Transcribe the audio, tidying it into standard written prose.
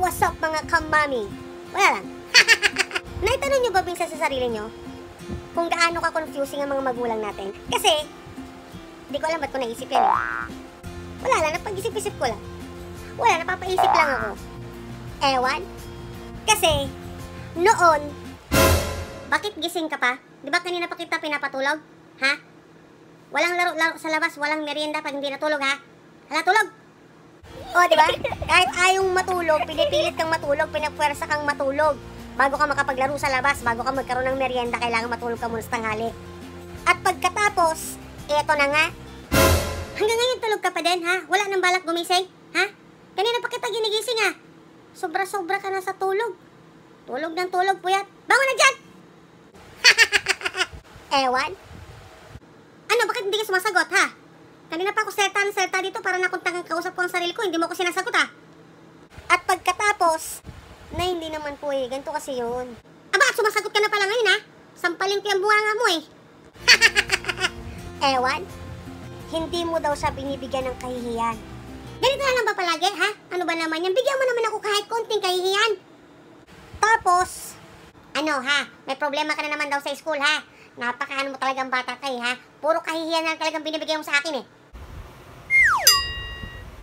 what's up mga kamami? Wala lang. Naitanong nyo ba minsan sa sarili nyo kung gaano ka-confusing ang mga magulang natin? Kasi, di ko alam ba't ko naisip yan. Wala lang, napag-isip-isip ko lang. Wala, napapaisip lang ako. Ewan. Kasi, noon, bakit gising ka pa? Di ba kanina pa kita pinapatulog? Ha? Walang laro-laro sa labas, walang merienda pag hindi natulog, ha? Hala, tulog! O, di ba? Kahit ayong matulog, pinipilit kang matulog, pinapwersa kang matulog. Bago ka makapaglaro sa labas, bago ka magkaroon ng merienda, kailangan matulog ka muna sa tanghali. At pagkatapos, eto na nga. Hanggang ngayon tulog ka pa din, ha? Wala nang balak gumising, ha? Kanina pa kita ginigising, ha? Sobra-sobra ka na sa tulog. Tulog ng tulog, puyat. Bangon na dyan! Ewan? Ano, bakit hindi ka sumasagot, ha? Kanina pa ako selta dito para nakuntang kausap ko ang sarili ko, hindi mo ako sinasagot, ha? At pagkatapos, na hindi naman po eh, ganito kasi yun. Aba, sumasagot ka na pala ngayon, ha? Sampalin ko yung bunganga mo, eh. Ewan? Hindi mo daw siya binibigyan ng kahihiyan. Ganito na lang ba palagi, ha? Ano ba naman yan? Bigyan mo naman ako kahit konting kahihiyan. Tapos, ano, ha? May problema ka na naman daw sa school, ha? Napakaano mo talagang bata kay, ha? Puro kahihiyan na talagang binibigay mo sa akin, eh.